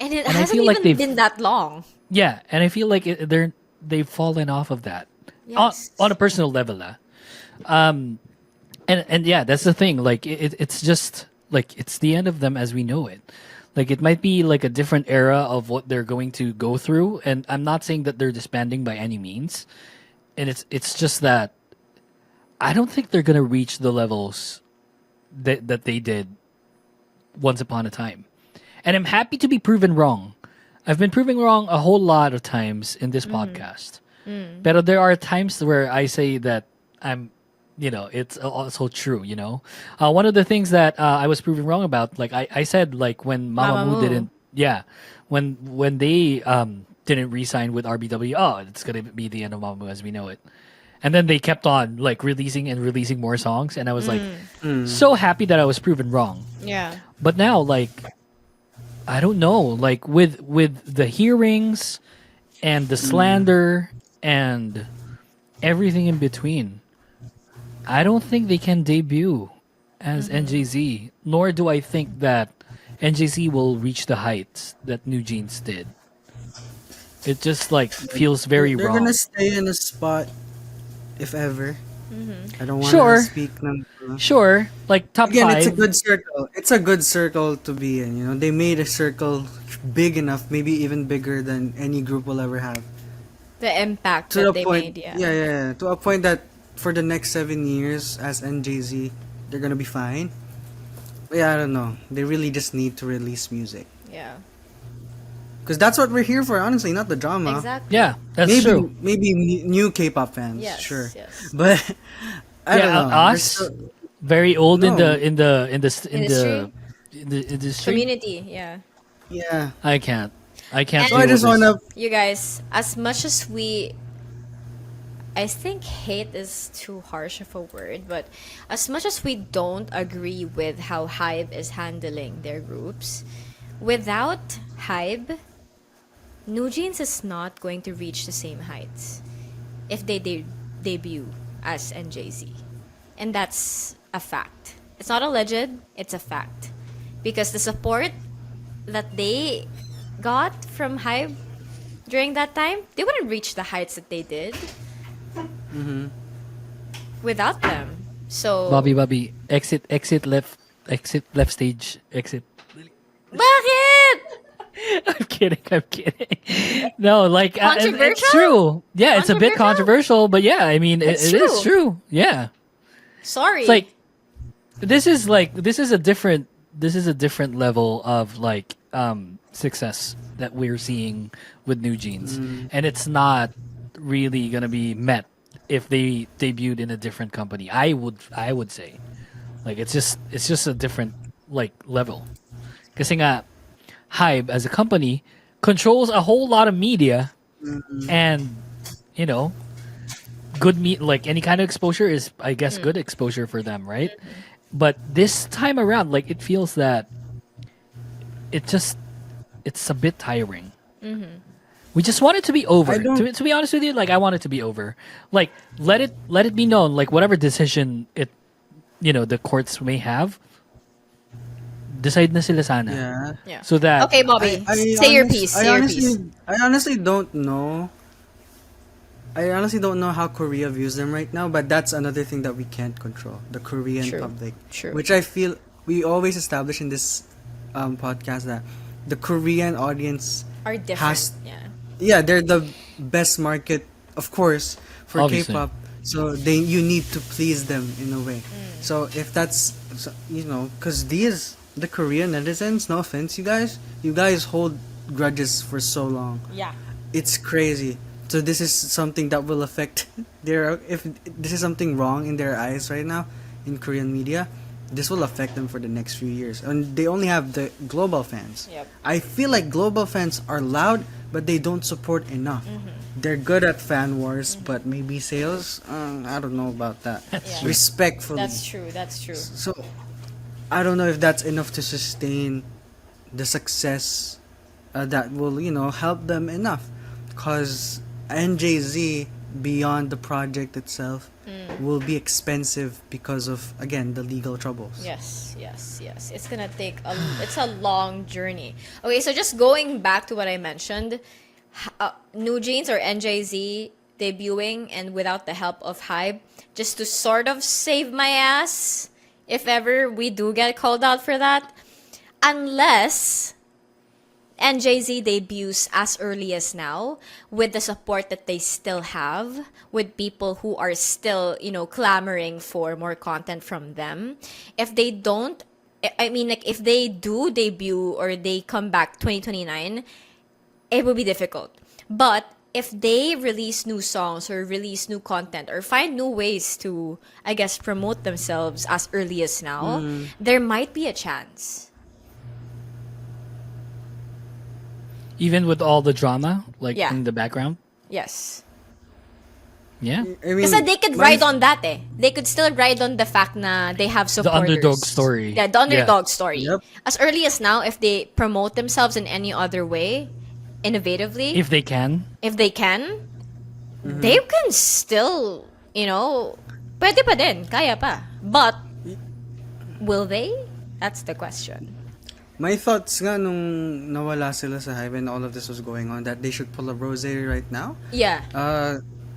Speaker 4: it
Speaker 3: I
Speaker 4: hasn't
Speaker 3: feel like
Speaker 4: even been that long.
Speaker 3: Yeah, and I feel like they've fallen off of that.
Speaker 4: Yes.
Speaker 3: On a personal level. And yeah, that's the thing. Like it's just like it's the end of them as we know it. Like it might be like a different era of what they're going to go through, and I'm not saying that they're disbanding by any means. And it's just that I don't think they're gonna reach the levels that they did once upon a time. And I'm happy to be proven wrong. I've been proven wrong a whole lot of times in this podcast. But there are times where I say that I'm, it's also true, One of the things that I was proven wrong about, like I said, like when Mamamoo didn't, when they didn't re-sign with RBW, it's going to be the end of Mamamoo as we know it. And then they kept on like releasing more songs. And I was like, so happy that I was proven wrong.
Speaker 4: Yeah.
Speaker 3: But now, like, I don't know, like with the hearings and the slander and everything in between, I don't think they can debut as NJZ, nor do I think that NJZ will reach the heights that NewJeans did. It just like feels very
Speaker 5: They're
Speaker 3: wrong.
Speaker 5: gonna stay in a spot, if ever. I don't want
Speaker 3: Sure.
Speaker 5: to speak them.
Speaker 3: Sure, like top
Speaker 5: Again,
Speaker 3: 5.
Speaker 5: it's a good circle. It's a good circle to be in. They made a circle big enough, maybe even bigger than any group will ever have.
Speaker 4: The impact
Speaker 5: To
Speaker 4: that
Speaker 5: the
Speaker 4: they
Speaker 5: point,
Speaker 4: made,
Speaker 5: yeah, to a point that for the next 7 years as NJZ, they're gonna be fine. But yeah, I don't know. They really just need to release music
Speaker 4: Yeah.
Speaker 5: because that's what we're here for. Honestly, not the drama.
Speaker 4: Exactly.
Speaker 3: Yeah, that's
Speaker 5: maybe
Speaker 3: true.
Speaker 5: maybe new K-pop fans,
Speaker 4: Yes,
Speaker 5: sure.
Speaker 4: yes.
Speaker 5: But I don't know.
Speaker 3: Us very old in
Speaker 5: No.
Speaker 3: the
Speaker 4: Industry?
Speaker 3: industry.
Speaker 4: Community, yeah.
Speaker 5: Yeah.
Speaker 3: I can't.
Speaker 4: And-
Speaker 5: So I
Speaker 3: deal
Speaker 5: just
Speaker 3: with this.
Speaker 5: wanna.
Speaker 4: You guys, as much as I think hate is too harsh of a word, but as much as we don't agree with how HYBE is handling their groups, without HYBE, NewJeans is not going to reach the same heights if they debut as NJZ. And that's a fact. It's not alleged, it's a fact. Because the support that they got from HYBE during that time, they wouldn't reach the heights that they did without them. So,
Speaker 3: Bobby, exit left stage, exit.
Speaker 4: bakit?
Speaker 3: I'm kidding. No, like it's
Speaker 4: Controversial?
Speaker 3: true. Yeah, it's a bit
Speaker 4: Controversial?
Speaker 3: controversial, but yeah, I mean, it
Speaker 4: It's
Speaker 3: is true. Yeah,
Speaker 4: Sorry.
Speaker 3: it's like this is a different level of like success that we're seeing with NewJeans, and it's not really gonna be met if they debuted in a different company. I would say, like it's just a different like level. Kasi nga, HYBE as a company controls a whole lot of media, and good like any kind of exposure is, I guess, good exposure for them, right? But this time around, like it feels that it's a bit tiring. We just want it to be over.
Speaker 5: I don't-
Speaker 3: To be honest with you, like I want it to be over. Like let it be known, like whatever decision the courts may have, decide na sila sana.
Speaker 5: Yeah.
Speaker 4: yeah.
Speaker 3: So that
Speaker 4: Okay, Bobby, say your piece. Say your piece.
Speaker 5: I honestly don't know I honestly don't know how Korea views them right now, but that's another thing that we can't control, the Korean
Speaker 4: True.
Speaker 5: public.
Speaker 4: True.
Speaker 5: Which I feel we always establish in this podcast that the Korean audience
Speaker 4: Are different.
Speaker 5: has,
Speaker 4: yeah.
Speaker 5: they're the best market, of course, for
Speaker 3: Obviously.
Speaker 5: K-pop. So you need to please them in a way. So if that's, because the Korean netizens, no offense, you guys hold grudges for so long.
Speaker 4: Yeah.
Speaker 5: It's crazy. So this is something that will affect if this is something wrong in their eyes right now in Korean media, this will affect them for the next few years. And they only have the global fans.
Speaker 4: Yep.
Speaker 5: I feel like global fans are loud, but they don't support enough. They're good at fan wars, but maybe sales, I don't know about that.
Speaker 4: Yeah.
Speaker 5: Respectfully.
Speaker 4: That's true. That's true.
Speaker 5: So I don't know if that's enough to sustain the success that will, help them enough. Because NJZ, beyond the project itself, will be expensive because of, again, the legal troubles.
Speaker 4: Yes. It's gonna take it's a long journey. Okay, so just going back to what I mentioned, NewJeans or NJZ debuting and without the help of Hype, just to sort of save my ass if ever we do get called out for that, unless NJZ debuts as early as now with the support that they still have, with people who are still, clamoring for more content from them. If they don't, if they do debut or they come back 2029, it will be difficult. But if they release new songs or release new content or find new ways to, I guess, promote themselves as early as now, there might be a chance.
Speaker 3: Even with all the drama,
Speaker 4: Yeah.
Speaker 3: in the background.
Speaker 4: Yes.
Speaker 3: Yeah.
Speaker 5: I mean,
Speaker 4: Kasi they could ride on that eh. They could still ride on the fact na they have
Speaker 3: The
Speaker 4: supporters.
Speaker 3: underdog story.
Speaker 4: Yeah, the underdog story.
Speaker 5: Yep.
Speaker 4: As early as now, if they promote themselves in any other way, innovatively,
Speaker 3: If they can.
Speaker 4: they can still, pwede pa din, kaya pa. But, will they? That's the question.
Speaker 5: my thoughts nga nung nawala sila sa Hype and all of this was going on, that they should pull a Rose right now.
Speaker 4: Yeah.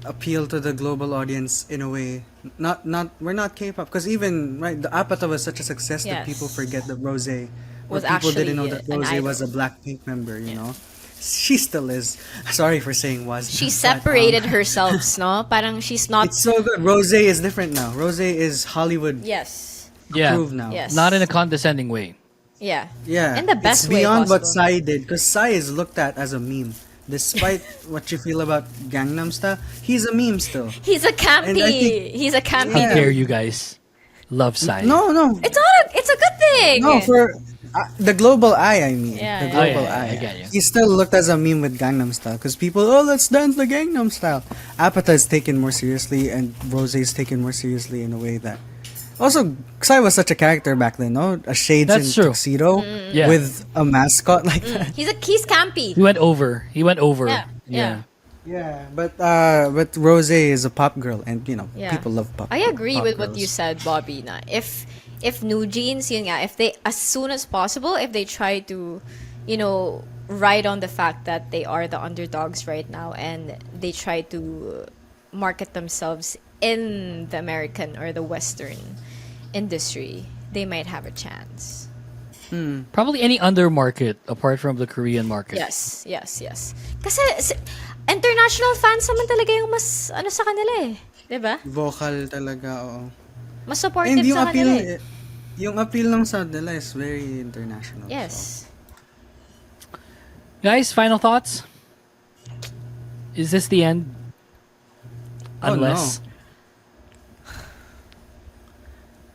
Speaker 5: Appeal to the global audience in a way. We're not K-pop, because even the Apata was such a success that
Speaker 4: Yes.
Speaker 5: people forget that Rose, or
Speaker 4: Was
Speaker 5: people didn't know
Speaker 4: actually
Speaker 5: that
Speaker 4: an
Speaker 5: Rose
Speaker 4: idol.
Speaker 5: was a Blackpink member. She still is. Sorry for saying was.
Speaker 4: She
Speaker 5: but,
Speaker 4: separated herself, no? Parang she's not...
Speaker 5: It's so good. Rose is different now. Rose is Hollywood
Speaker 4: Yes.
Speaker 3: Yeah.
Speaker 5: approved now.
Speaker 4: Yes.
Speaker 3: Not in a condescending way.
Speaker 4: Yeah.
Speaker 5: Yeah,
Speaker 4: In the best
Speaker 5: it's
Speaker 4: way
Speaker 5: beyond what
Speaker 4: possible.
Speaker 5: Psy did, because Psy is looked at as a meme. Despite what you feel about Gangnam Style, he's a meme still.
Speaker 4: He's a campy.
Speaker 5: And I think-
Speaker 4: He's a campy.
Speaker 3: How
Speaker 5: Yeah.
Speaker 3: dare you guys love Psy?
Speaker 5: No,
Speaker 4: It's a good thing.
Speaker 5: no, for the global eye, I mean.
Speaker 4: Yeah,
Speaker 5: The
Speaker 4: yeah.
Speaker 5: global
Speaker 3: Oh, yeah,
Speaker 5: eye.
Speaker 3: I get you.
Speaker 5: He's still looked as a meme with Gangnam Style, because people, let's dance the Gangnam Style. Apata is taken more seriously, and Rose is taken more seriously in a way that... Also, Psy was such a character back then, no? A shades
Speaker 3: That's
Speaker 5: and
Speaker 3: true.
Speaker 5: tuxedo
Speaker 3: Yeah.
Speaker 5: with a mascot like that.
Speaker 4: He's campy.
Speaker 3: He went over.
Speaker 4: Yeah, yeah.
Speaker 5: Yeah, but Rose is a pop girl, and
Speaker 4: Yeah.
Speaker 5: people love pop.
Speaker 4: I agree
Speaker 5: pop
Speaker 4: with what
Speaker 5: girls.
Speaker 4: you said, Bobby. Na if NewJeans, yun nga, if they, as soon as possible, if they try to, ride on the fact that they are the underdogs right now, and they try to market themselves in the American or the Western industry, they might have a chance.
Speaker 3: Probably any under market apart from the Korean market.
Speaker 4: Yes. Kasi international fans naman talaga yung mas sa kanila eh. 'Di ba?
Speaker 5: Vocal talaga, oo.
Speaker 4: Mas supportive
Speaker 5: And yung
Speaker 4: sa
Speaker 5: appeal,
Speaker 4: kanila.
Speaker 5: yung appeal ng sa nila is very international. So.
Speaker 4: Yes.
Speaker 3: Guys, final thoughts? Is this the end?
Speaker 5: Oh,
Speaker 3: Unless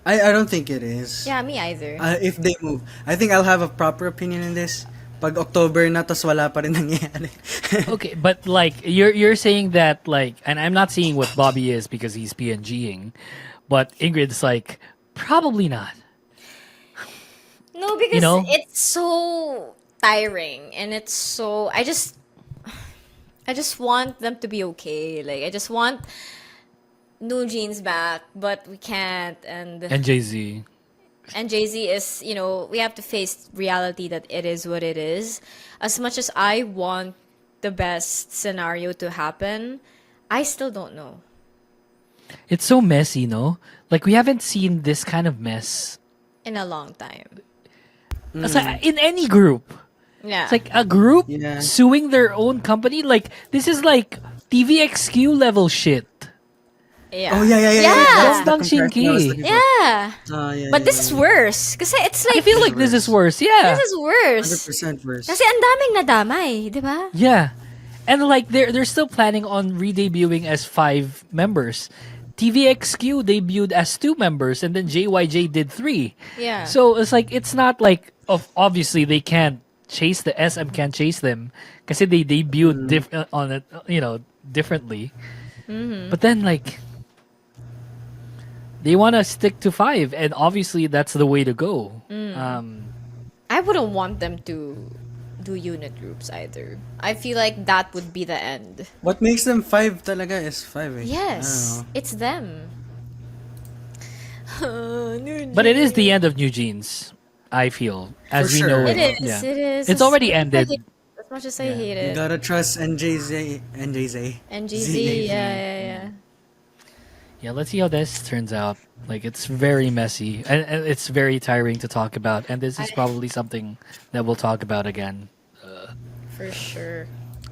Speaker 5: I don't think it is.
Speaker 4: Yeah, me either.
Speaker 5: If they move. I think I'll have a proper opinion in this. Pag October na, tas wala pa rin nangyayari.
Speaker 3: okay, but you're saying that and I'm not seeing what Bobby is because he's PNGing, but Ingrid's probably not.
Speaker 4: No, because
Speaker 3: know?
Speaker 4: it's so tiring and it's so I just want them to be okay. I just want NewJeans back, but we can't, and
Speaker 3: Jay-Z.
Speaker 4: Jay-Z is, we have to face reality that it is what it is. As much as I want the best scenario to happen, I still don't know.
Speaker 3: It's so messy, no? Like, we haven't seen this kind of mess
Speaker 4: In a long time.
Speaker 3: It's like, in any group.
Speaker 4: Yeah.
Speaker 3: It's like a group
Speaker 5: Yeah.
Speaker 3: suing their own company. Like, this is like TVXQ level shit.
Speaker 4: yeah.
Speaker 5: Oh yeah.
Speaker 4: Yeah.
Speaker 5: That's the
Speaker 3: Dong
Speaker 5: comparison I was
Speaker 3: Shinki.
Speaker 5: looking for.
Speaker 4: Yeah.
Speaker 5: Yeah,
Speaker 4: But this is worse. Kasi it's
Speaker 3: I
Speaker 4: like,
Speaker 3: feel like this is worse. Yeah.
Speaker 4: this is worse.
Speaker 5: 100% worse.
Speaker 4: Kasi ang daming nadamay, di ba?
Speaker 3: Yeah. And like they're still planning on re-debuting as 5 members. TVXQ debuted as 2 members and then JYJ did 3.
Speaker 4: Yeah.
Speaker 3: So it's like it's not like obviously they can't chase the SM can't chase them because they debuted on it differently. But then like they want to stick to 5 and obviously that's the way to go.
Speaker 4: I wouldn't want them to do unit groups either. I feel like that would be the end.
Speaker 5: What makes them 5 talaga is 5 eh.
Speaker 4: Yes. It's them.
Speaker 3: But it is the end of NewJeans, I feel, as
Speaker 5: For
Speaker 3: we
Speaker 5: sure.
Speaker 3: know
Speaker 4: It is.
Speaker 3: Yeah.
Speaker 4: It is.
Speaker 3: It's already ended.
Speaker 4: As much as I hate
Speaker 5: You
Speaker 4: it.
Speaker 5: gotta trust NJZ.
Speaker 4: NGZ. Yeah.
Speaker 3: Yeah, let's see how this turns out. Like, it's very messy and it's very tiring to talk about. And this is probably something that we'll talk about again.
Speaker 4: For sure.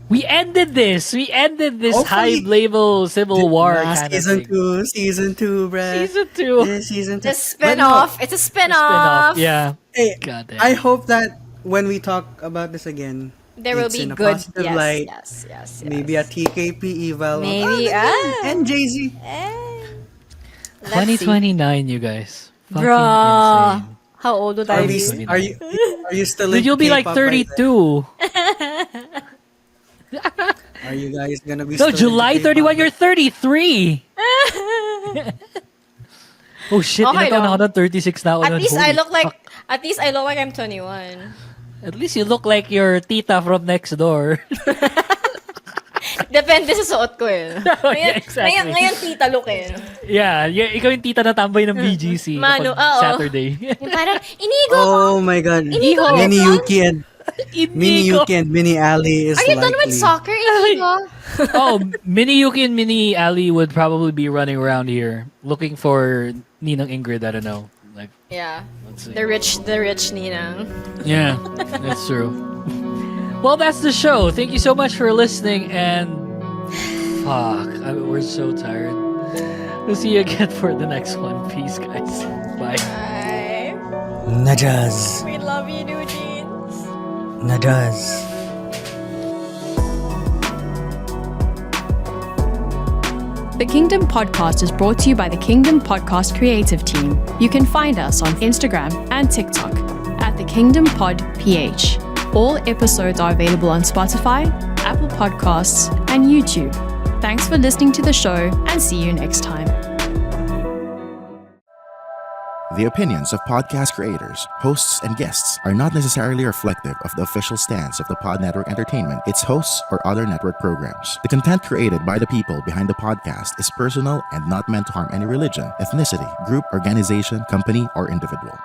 Speaker 3: We ended this. We ended this
Speaker 5: Hopefully-
Speaker 3: high label civil war
Speaker 5: Nah,
Speaker 3: kind of
Speaker 5: season
Speaker 3: thing.
Speaker 5: season 2, bruh.
Speaker 3: Season 2.
Speaker 5: Yeah, season 2.
Speaker 4: The spin-off. It's a spin-off.
Speaker 3: Yeah.
Speaker 5: Hey,
Speaker 3: God damn.
Speaker 5: I hope that when we talk about this again,
Speaker 4: There will
Speaker 5: it's
Speaker 4: be
Speaker 5: in a
Speaker 4: good.
Speaker 5: positive
Speaker 4: Yes,
Speaker 5: light.
Speaker 4: yes.
Speaker 5: Maybe a TKP eval.
Speaker 4: Maybe.
Speaker 5: NJZ.
Speaker 4: Let's see.
Speaker 3: 2029, you guys. Fucking
Speaker 4: Bruh.
Speaker 3: insane.
Speaker 4: How old would
Speaker 5: Are
Speaker 4: I be?
Speaker 5: you still
Speaker 3: Dude,
Speaker 5: into
Speaker 3: you'll be like
Speaker 5: K-pop right
Speaker 3: 32.
Speaker 5: now? Are you guys gonna be
Speaker 3: No,
Speaker 5: still
Speaker 3: July
Speaker 5: into
Speaker 3: 31,
Speaker 5: K-pop?
Speaker 3: you're 33. Oh shit,
Speaker 4: Okay
Speaker 3: ilan taon
Speaker 4: lang.
Speaker 3: ako na 36 na ako
Speaker 4: At
Speaker 3: nun.
Speaker 4: least I
Speaker 3: Holy
Speaker 4: look like.
Speaker 3: fuck.
Speaker 4: At least I look like I'm 21.
Speaker 3: At least you look like your tita from next door.
Speaker 4: Depende sa suot ko eh.
Speaker 3: Yeah, exactly.
Speaker 4: Ngayon tita look eh.
Speaker 3: Yeah, ikaw yung tita na tambay ng BGC
Speaker 4: Mano,
Speaker 3: kapag
Speaker 4: oo.
Speaker 3: Saturday.
Speaker 4: Yung parang, inigo ko.
Speaker 5: Oh my god.
Speaker 4: Inigo.
Speaker 5: Mini Yuki and Mini
Speaker 3: Inigo.
Speaker 5: Yuki and Mini Ali is
Speaker 4: Are you done
Speaker 5: likely.
Speaker 4: with soccer, Inigo?
Speaker 3: Oh, Mini Yuki and Mini Ali would probably be running around here looking for Ninang Ingrid. I don't know. Like,
Speaker 4: Yeah.
Speaker 3: let's see.
Speaker 4: The rich Ninang.
Speaker 3: Yeah, that's true. Well, that's the show. Thank you so much for listening, and fuck, we're so tired. We'll see you again for the next one. Peace, guys. Bye.
Speaker 4: Bye.
Speaker 5: Najaz.
Speaker 4: We love you, NewJeans.
Speaker 5: Najaz.
Speaker 2: The Kingdom Podcast is brought to you by the Kingdom Podcast creative team. You can find us on Instagram and TikTok at the Kingdom Pod PH. All episodes are available on Spotify, Apple Podcasts, and YouTube. Thanks for listening to the show and see you next time.
Speaker 1: The opinions of podcast creators, hosts, and guests are not necessarily reflective of the official stance of the Pod Network Entertainment, its hosts, or other network programs. The content created by the people behind the podcast is personal and not meant to harm any religion, ethnicity, group, organization, company, or individual.